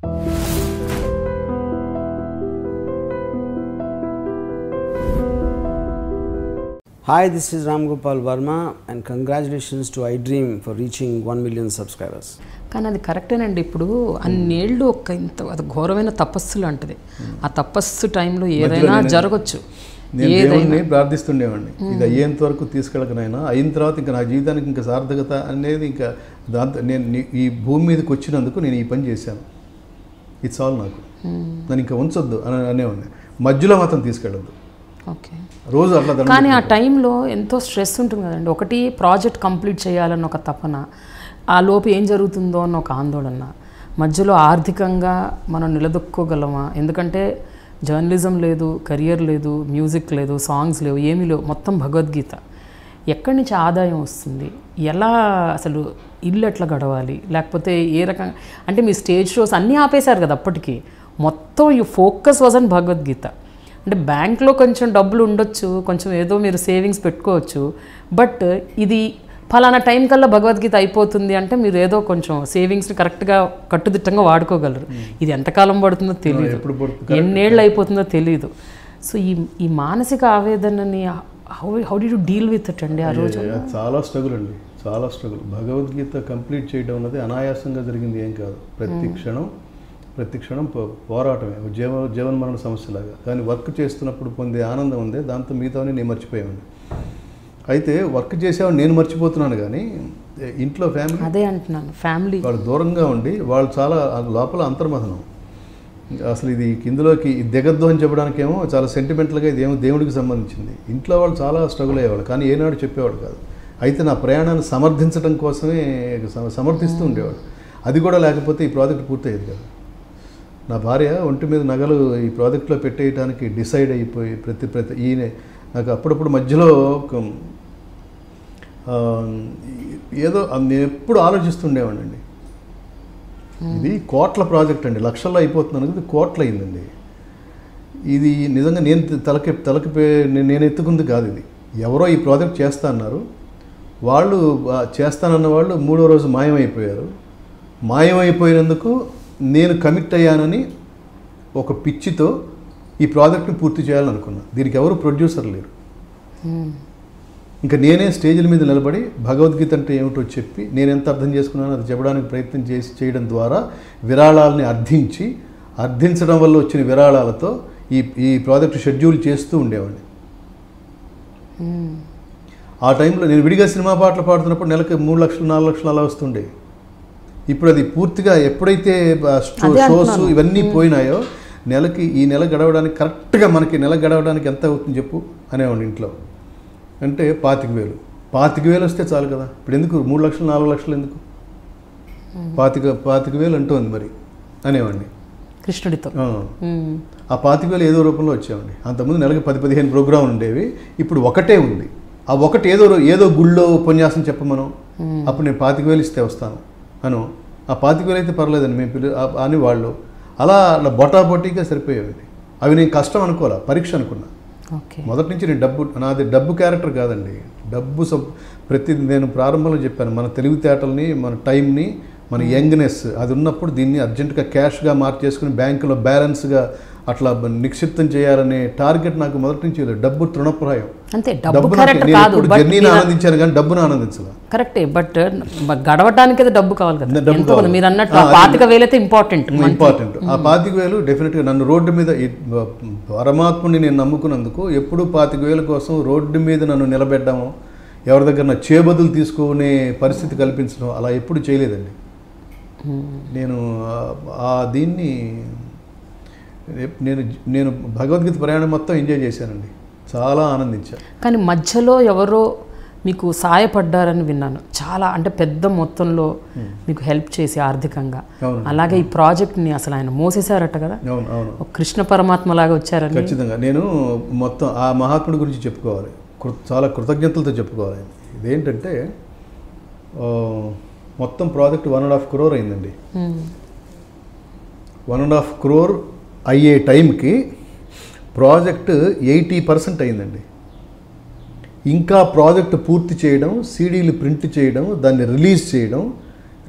Hi, this is Ram Gopal Verma and congratulations to iDream for reaching 1 million subscribers. కానీ అది కరెక్టేనండి. ఇప్పుడు అన్నేళ్ళు ఒక ఇంత అది ఘోరమైన తపస్సు లాంటిది. ఆ తపస్సు టైంలో ఏదైనా జరగచ్చు. నేను దేవుణ్ణి ప్రార్థిస్తుండేవాడిని, ఇది అయ్యేంత వరకు తీసుకెళ్ళకనైనా, అయిన తర్వాత ఇంకా నా జీవితానికి ఇంకా సార్థకత అనేది ఇంకా దాంతో నేను ఈ భూమి మీదకి వచ్చినందుకు నేను ఈ పని చేశాను, ఇట్స్ ఆల్ నాకు, నన్ను ఇంకా ఉంచొద్దు అని అనేవాడిని. మధ్యలో మాత్రం తీసుకెళ్ళొద్దు. ఓకే, రోజు అట్లా. కానీ ఆ టైంలో ఎంతో స్ట్రెస్ ఉంటుంది కదండి. ఒకటి ప్రాజెక్ట్ కంప్లీట్ చేయాలన్న ఒక తపన, ఆ లోపు ఏం జరుగుతుందో అన్న ఒక ఆందోళన, మధ్యలో ఆర్థికంగా మనం నిలదొక్కోగలమా? ఎందుకంటే జర్నలిజం లేదు, కెరియర్ లేదు, మ్యూజిక్ లేదు, సాంగ్స్ లేవు, ఏమీ లేవు, మొత్తం భగవద్గీత. ఎక్కడి నుంచి ఆదాయం వస్తుంది? ఎలా అసలు ఇల్లు ఎట్లా గడవాలి? లేకపోతే ఏ రకంగా, అంటే మీ స్టేజ్ షోస్ అన్నీ ఆపేశారు కదా అప్పటికి, మొత్తం you focus was on Bhagavad Gita. అంటే బ్యాంక్లో కొంచెం డబ్బులు ఉండొచ్చు, కొంచెం ఏదో మీరు సేవింగ్స్ పెట్టుకోవచ్చు, బట్ ఇది ఫలానా టైం కల్లా భగవద్గీత అయిపోతుంది అంటే మీరు ఏదో కొంచెం సేవింగ్స్ని కరెక్ట్గా కట్టుదిట్టంగా వాడుకోగలరు. ఇది ఎంతకాలం పడుతుందో తెలియదు, ఎన్నేళ్ళు అయిపోతుందో తెలియదు. సో ఈ మానసిక ఆవేదనని how do you deal with it అండి ఆ రోజు? చాలా స్ట్రగుల్ అండి, చాలా స్ట్రగుల్. భగవద్గీత కంప్లీట్ చేయడం అన్నది అనాయాసంగా జరిగింది ఏం కాదు. ప్రతి క్షణం పోరాటమే, జీవన్మరణ సమస్యలాగా. కానీ వర్క్ చేస్తున్నప్పుడు పొందే ఆనందం ఉంది, దాంతో మిగతావని నేను మర్చిపోయాను. అయితే వర్క్ చేసేవాడు నేను మర్చిపోతున్నాను, కానీ ఇంట్లో ఫ్యామిలీ, అదే అంటున్నాను, ఫ్యామిలీ వాళ్ళు దూరంగా ఉండి వాళ్ళు చాలా లోపల అంతర్మథనం. అసలు ఇది ఇందులోకి దిగద్దు అని చెప్పడానికేమో చాలా సెంటిమెంటల్గా ఇదేమో దేవుడికి సంబంధించింది. ఇంట్లో వాళ్ళు చాలా స్ట్రగుల్ అయ్యేవాళ్ళు, కానీ ఏనాడు చెప్పేవాడు కాదు. అయితే నా ప్రయాణాన్ని సమర్థించడం కోసమే సమర్థిస్తూ ఉండేవాడు. అది కూడా లేకపోతే ఈ ప్రాజెక్ట్ పూర్తయ్యేది కదా. నా భార్య ఒంటి మీద నగలు ఈ ప్రాజెక్ట్లో పెట్టేయడానికి డిసైడ్ అయిపోయి ప్రతి ఈయన నాకు అప్పుడప్పుడు మధ్యలో ఏదో నేను ఎప్పుడు ఆలోచిస్తుండేవాడిని. ఇది కోట్ల ప్రాజెక్ట్ అండి, లక్షల్లో అయిపోతున్నాను, ఇది కోట్ల అయిందండి. ఇది నిజంగా నేను ఎత్తుకుంది కాదు. ఇది ఎవరో ఈ ప్రాజెక్ట్ చేస్తా అన్నారు, వాళ్ళు చేస్తానన్న వాళ్ళు 3వ రోజు మాయమైపోయారు. మాయమైపోయినందుకు నేను కమిట్ అయ్యానని ఒక పిచ్చితో ఈ ప్రాజెక్ట్ని పూర్తి చేయాలనుకున్నా. దీనికి ఎవరు ప్రొడ్యూసర్ లేరు. ఇంకా నేనే స్టేజ్ల మీద నిలబడి భగవద్గీత అంటే ఏమిటో చెప్పి నేను ఎంత అర్థం చేసుకున్నానో అది చెప్పడానికి ప్రయత్నం చేయడం ద్వారా విరాళాలని అర్థించడం వల్ల వచ్చిన విరాళాలతో ఈ ప్రాజెక్ట్ షెడ్యూల్ చేస్తూ ఉండేవాడిని. ఆ టైంలో నేను విడిగా సినిమా పాటలు పాడుతున్నప్పుడు నెలకు 3 లక్షలు 4 లక్షలు అలా వస్తుండే. ఇప్పుడు అది పూర్తిగా ఎప్పుడైతే షోస్ ఇవన్నీ పోయినాయో ఈ నెల గడవడానికి కరెక్ట్గా మనకి నెల గడవడానికి ఎంత అవుతుంది చెప్పు అనేవాడిని ఇంట్లో. అంటే 25,000 వస్తే చాలు కదా. ఇప్పుడు ఎందుకు 3 లక్షలు 4 లక్షలు ఎందుకు, 25,000 అంటుంది మరి అనేవాడిని కృష్ణుడితో. ఆ 25,000 ఏదో రూపంలో వచ్చేవాడిని. అంతకుముందు నెలకి 10-15 ప్రోగ్రాంలు ఉండేవి, ఇప్పుడు ఒకటే ఉంది. ఆ ఒకటి ఏదో గుళ్ళో ఉపన్యాసం చెప్పమను, అప్పుడు నేను 25,000 ఇస్తే వస్తాను అను. ఆ 25,000 అయితే పర్లేదండి మేము అని వాళ్ళు అలా బొటాబొటీగా సరిపోయేవి. అవి నేను కష్టం అనుకోలే, పరీక్ష అనుకున్నా. మొదటి నుంచి నాది డబ్బు క్యారెక్టర్ కాదండి. నేను ప్రారంభంలో చెప్పాను, మన తెలివితేటల్ని, మన టైంని, మన యంగ్నెస్ అది ఉన్నప్పుడు దీన్ని అర్జెంటుగా క్యాష్గా మార్చేసుకుని బ్యాంకులో బ్యాలెన్స్గా అట్లా నిక్షిప్తం చేయాలనే టార్గెట్ నాకు మొదటి నుంచి లేదు. డబ్బు తృణప్రాయం. జర్నీని ఆనందించాను కానీ డబ్బును ఆనందించాలి. కరెక్టే, బట్ గడవడానికి డబ్బు కావాలి కదా. డబ్బు మీరు అన్నట్టు 25,000 అయితే ఇంపార్టెంట్. ఆ 25,000 డెఫినెట్గా నన్ను రోడ్డు మీద పరమాత్ముని నేను నమ్ముకున్నందుకు ఎప్పుడూ 25,000 కోసం రోడ్డు మీద నన్ను నిలబెట్టడము, ఎవరి దగ్గర నా చేబదులు తీసుకునే పరిస్థితి కల్పించడం అలా ఎప్పుడు చేయలేదండి. నేను దీన్ని నేను భగవద్గీత ప్రయాణం మొత్తం ఎంజాయ్ చేశానండి, చాలా ఆనందించాను. కానీ మధ్యలో ఎవరో మీకు సాయపడ్డారని విన్నాను, చాలా అంటే పెద్ద మొత్తంలో మీకు హెల్ప్ చేసి ఆర్థికంగా. అలాగే ఈ ప్రాజెక్ట్ని అసలు ఆయన మోసేశారట కదా. అవును, కృష్ణ పరమాత్మ లాగా వచ్చారని. ఖచ్చితంగా నేను మొత్తం ఆ మహాత్ముడి గురించి చెప్పుకోవాలి, చాలా కృతజ్ఞతలతో చెప్పుకోవాలి. ఇదేంటంటే మొత్తం ప్రాజెక్ట్ 1.5 crore అయిందండి. 1.5 crore అయ్యే టైంకి ప్రాజెక్ట్ 80% అయిందండి. ఇంకా ప్రాజెక్ట్ పూర్తి చేయడం, సీడీలు ప్రింట్ చేయడం, దాన్ని రిలీజ్ చేయడం,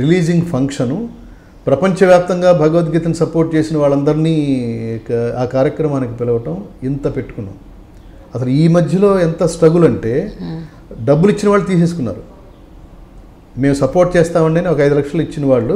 రిలీజింగ్ ఫంక్షను, ప్రపంచవ్యాప్తంగా భగవద్గీతను సపోర్ట్ చేసిన వాళ్ళందరినీ ఆ కార్యక్రమానికి పిలవటం ఇంత పెట్టుకున్నాం. అసలు ఈ మధ్యలో ఎంత స్ట్రగుల్ అంటే డబ్బులు ఇచ్చిన వాళ్ళు తీసేసుకున్నారు. మేము సపోర్ట్ చేస్తామండి అని ఒక 5 లక్షలు ఇచ్చిన వాళ్ళు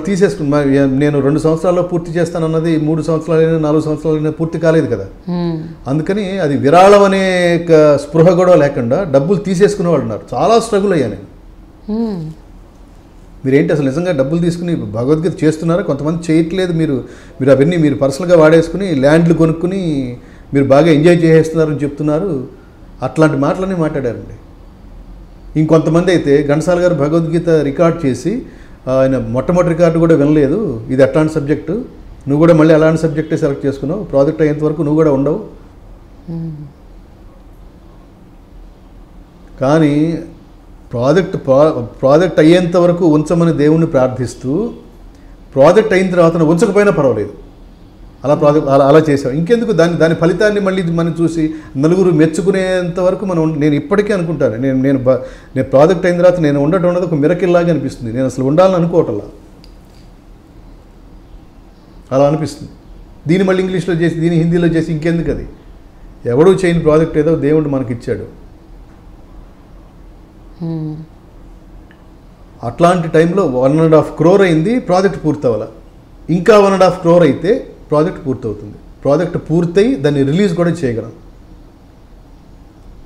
తీసేసుకున్నారు. నేను 2 సంవత్సరాల్లో పూర్తి చేస్తానన్నది 3 సంవత్సరాలైనా 4 సంవత్సరాలైనా పూర్తి కాలేదు కదా. అందుకని అది విరాళం అనే స్పృహ కూడా లేకుండా డబ్బులు తీసేసుకునే వాళ్ళు ఉన్నారు. చాలా స్ట్రగుల్ అయ్యా నేను. మీరేంటి అసలు నిజంగా డబ్బులు తీసుకుని భగవద్గీత చేస్తున్నారా? కొంతమంది చేయట్లేదు. మీరు అవన్నీ మీరు పర్సనల్గా వాడేసుకుని ల్యాండ్లు కొనుక్కుని మీరు బాగా ఎంజాయ్ చేసేస్తున్నారని చెప్తున్నారు. అట్లాంటి మాటలన్నీ మాట్లాడారండి. ఇంకొంతమంది అయితే ఘంటసాల గారు భగవద్గీత రికార్డ్ చేసి ఆయన మొట్టమొదటి రికార్డు కూడా వినలేదు, ఇది అట్లాంటి సబ్జెక్టు, నువ్వు కూడా మళ్ళీ అలాంటి సబ్జెక్టే సెలెక్ట్ చేసుకున్నావు, ప్రాజెక్ట్ అయ్యేంత వరకు నువ్వు కూడా ఉండవు. కానీ ప్రాజెక్ట్ అయ్యేంత వరకు ఉంచమని దేవుణ్ణి ప్రార్థిస్తూ ప్రాజెక్ట్ అయిన తర్వాత ఉంచకపోయినా పర్వాలేదు, అలా చేసాం. ఇంకెందుకు దాని ఫలితాన్ని మళ్ళీ మనం చూసి నలుగురు మెచ్చుకునేంత వరకు నేను ఇప్పటికీ అనుకుంటాను, నేను ప్రాజెక్ట్ అయిన తర్వాత నేను ఉండటం ఒక మిరకిల్ లాగా అనిపిస్తుంది. నేను అసలు ఉండాలని అనుకోవటంలా, అలా అనిపిస్తుంది. దీన్ని మళ్ళీ ఇంగ్లీష్లో చేసి దీన్ని హిందీలో చేసి ఇంకెందుకు? అది ఎవడూ చేయని ప్రాజెక్ట్ ఏదో దేవుడు మనకి ఇచ్చాడు. అట్లాంటి టైంలో 1.5 crore అయింది, ప్రాజెక్ట్ పూర్తవ్వాల. ఇంకా 1.5 crore అయితే ప్రాజెక్ట్ పూర్తవుతుంది. ప్రాజెక్ట్ పూర్తయి దాన్ని రిలీజ్ కూడా చేయగలం.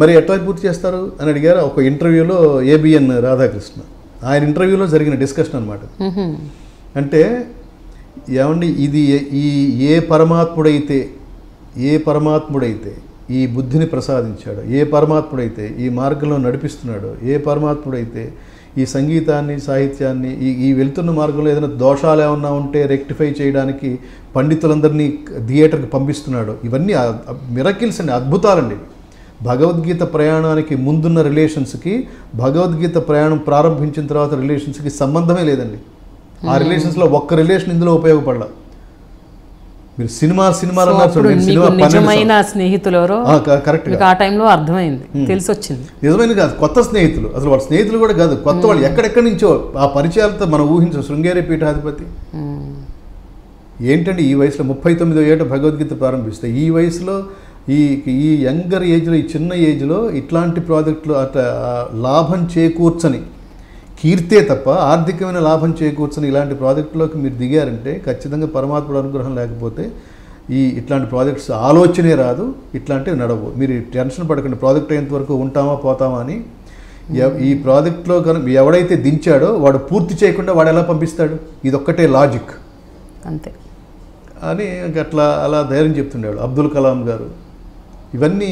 మరి ఎట్లా పూర్తి చేస్తారు అని అడిగారు ఒక ఇంటర్వ్యూలో ABN రాధాకృష్ణ. ఆయన ఇంటర్వ్యూలో జరిగిన డిస్కషన్ అనమాట. అంటే ఏమండి, ఇది ఏ పరమాత్ముడైతే ఈ బుద్ధిని ప్రసాదించాడు, ఏ పరమాత్ముడైతే ఈ మార్గంలో నడిపిస్తున్నాడు, ఏ పరమాత్ముడైతే ఈ సంగీతాన్ని సాహిత్యాన్ని ఈ వెళ్తున్న మార్గంలో ఏదైనా దోషాలు ఏమన్నా ఉంటే రెక్టిఫై చేయడానికి పండితులందరినీ థియేటర్కి పంపిస్తున్నాడు, ఇవన్నీ మిరకిల్స్ అండి, అద్భుతాలండి. భగవద్గీత ప్రయాణానికి ముందున్న రిలేషన్స్కి భగవద్గీత ప్రయాణం ప్రారంభించిన తర్వాత రిలేషన్స్కి సంబంధమే లేదండి. ఆ రిలేషన్స్లో ఒక్క రిలేషన్ ఇందులో ఉపయోగపడాల. మీరు నిజమైన స్నేహితులు ఎవరో కరెక్ట్ ఆ టైంలో అర్థమైంది, తెలిసి వచ్చింది. నిజమైన కాదు, కొత్త స్నేహితులు, అసలు వాళ్ళ స్నేహితులు కూడా కాదు, కొత్త వాళ్ళు ఎక్కడెక్కడి నుంచో ఆ పరిచయాలతో మనం ఊహించు. శృంగేరి పీఠాధిపతి ఏంటంటే ఈ వయసులో 39వ ఏట భగవద్గీత ప్రారంభిస్తే ఈ వయసులో ఈ యంగర్ ఏజ్లో, ఈ చిన్న ఏజ్లో ఇట్లాంటి ప్రాజెక్టులు అట్లా లాభం చేకూర్చని కీర్తే తప్ప ఆర్థికమైన లాభం చేకూర్చని ఇలాంటి ప్రాజెక్టులోకి మీరు దిగారంటే ఖచ్చితంగా పరమాత్ముడు అనుగ్రహం లేకపోతే ఇట్లాంటి ప్రాజెక్ట్స్ ఆలోచనే రాదు, ఇట్లాంటివి నడవు. మీరు టెన్షన్ పడకండి, ప్రాజెక్ట్ అయ్యేంత వరకు ఉంటామా పోతామా అని. ఈ ప్రాజెక్ట్లో కనుక ఎవడైతే దించాడో వాడు పూర్తి చేయకుండా వాడు ఎలా పంపిస్తాడు? ఇదొక్కటే లాజిక్ అంతే అని అలా ధైర్యం చెప్తుండేవాడు అబ్దుల్ కలాం గారు. ఇవన్నీ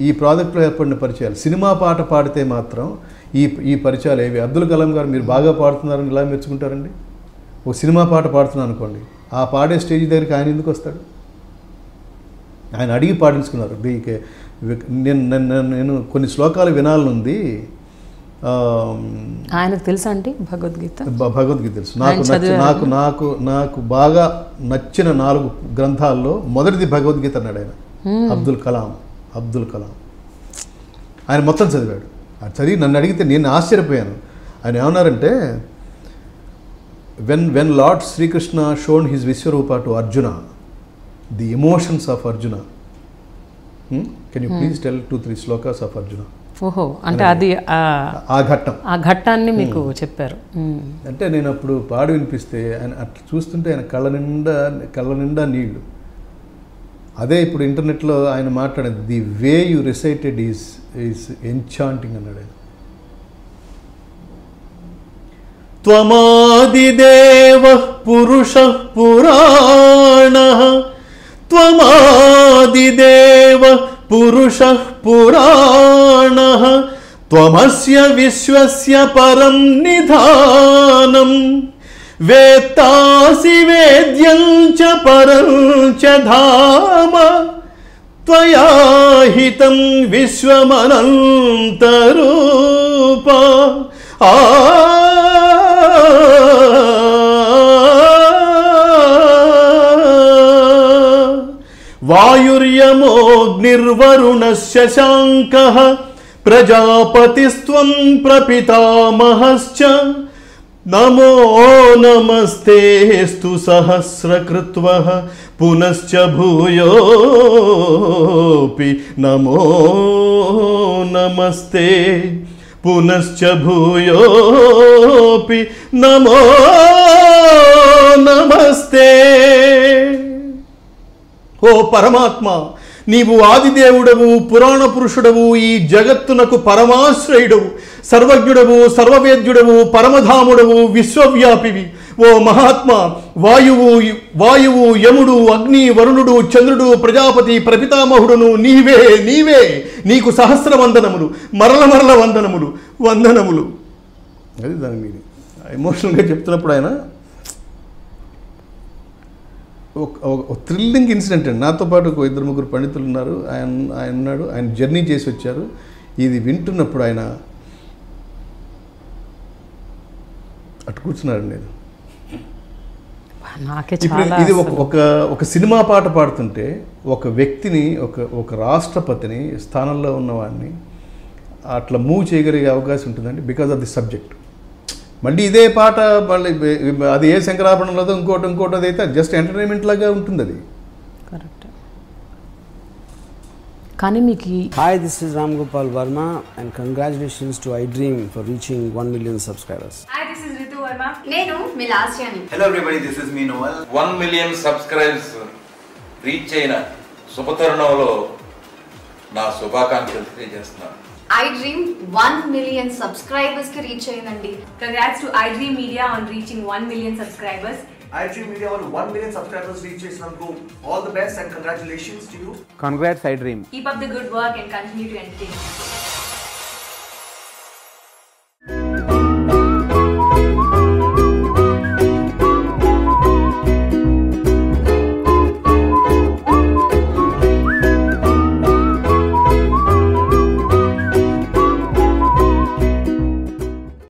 ఈ ప్రాజెక్టులో ఏర్పడిన పరిచయాలు. సినిమా పాట పాడితే మాత్రం ఈ పరిచయాలు ఏవి? అబ్దుల్ కలాం గారు మీరు బాగా పాడుతున్నారని ఇలా మెచ్చుకుంటారండి. ఒక సినిమా పాట పాడుతున్నాను అనుకోండి, ఆ పాడే స్టేజ్ దగ్గరికి ఆయన ఎందుకు వస్తాడు? ఆయన అడిగి పాడించుకున్నారు. నేను కొన్ని శ్లోకాలు వినాలనుంది. ఆయనకు తెలుసా అండి భగవద్గీత తెలుసు. నాకు బాగా నచ్చిన 4 గ్రంథాల్లో మొదటిది భగవద్గీత అన్నాడు ఆయన. అబ్దుల్ కలాం ఆయన మొత్తం చదివాడు. అది చదివి నన్ను అడిగితే నేను ఆశ్చర్యపోయాను. ఆయన ఏమన్నారంటే, when Lord Srikrishna shown his Vishwaroopa to Arjuna, the emotions of Arjuna, can you please tell 2-3 shlokas of Arjuna. ఓహో, అంటే అది ఆ ఘట్టాన్ని మీకు చెప్పారు. అంటే నేను అప్పుడు పాడి వినిపిస్తే ఆయన అట్లా చూస్తుంటే ఆయన కళ్ళ నిండా నీళ్లు. అదే ఇప్పుడు ఇంటర్నెట్లో ఆయన మాట్లాడేది, the way you recited is enchanting అన్నాడు ఆయన. త్వమాదిదేవ పురుషః పురాణః, త్వమాదిదేవ పురుషః పురాణః, త్వమస్య విశ్వస్య పరం నిధానం, వేత్తాసి వేద్యం చ పరం చ ధామ, త్వయా హితం విశ్వమనంత రూప. వాయుర్యమోగ్నిర్వరుణస్య శాంకః, ప్రజాపతిస్త్వం ప్రపితామహశ్చ, నమో నమస్తేస్తు సహస్రకృత్వః పునశ్చ భూయోపి నమో నమస్తే పునశ్చ భూయోపి నమో నమస్తే. ఓ పరమాత్మ, నీవు ఆదిదేవుడవు, పురాణ పురుషుడవు, ఈ జగత్తునకు పరమాశ్రయుడవు, సర్వజ్ఞుడవు, సర్వవేద్యుడవు, పరమధాముడవు, విశ్వవ్యాపివి. ఓ మహాత్మ, వాయువు, యముడు, అగ్ని, వరుణుడు, చంద్రుడు, ప్రజాపతి, ప్రపితామహుడును నీవే. నీకు సహస్ర వందనములు, మరల వందనములు. అది దాని మీద ఎమోషనల్గా చెప్తున్నప్పుడు ఆయన ఒక థ్రిల్లింగ్ ఇన్సిడెంట్ అండి. నాతో పాటు ఒక 2-3 పండితులు ఉన్నారు. ఆయన జర్నీ చేసి వచ్చారు. ఇది వింటున్నప్పుడు ఆయన అటు కూర్చున్నారండి. నేను ఇప్పుడు ఇది ఒక సినిమా పాట పాడుతుంటే ఒక వ్యక్తిని, ఒక రాష్ట్రపతిని స్థానంలో ఉన్నవాడిని అట్లా మూవ్ చేయగలిగే అవకాశం ఉంటుందండి, బికాజ్ ఆఫ్ ది సబ్జెక్ట్. మళ్ళీ ఇదే పాట మళ్ళీ అది ఏ శంకరాభరణంలో ఇంకోటి అదైతే జస్ట్ ఎంటర్టైన్మెంట్ లాగా ఉంటుంది అది. కరెక్ట్. కానీ మీకు Hi, this is Ram Gopal Verma and congratulations to iDream for reaching 1 million subscribers. Hi, this is Ritu Verma. Nenu Milasjani. Hello everybody, this is me Noel. 1 million subscribers reach అయిన శుభతరుణంలో నా శుభాకాంక్షలు తెలియజేస్తున్నాను. iDream 1 million subscribers ki reach ayindandi. Congrats to iDream Media on reaching 1 million subscribers. iDream Media on 1 million subscribers reach Islamco. All the best and congratulations to you. Congrats iDream. Keep up the good work and continue to entertain.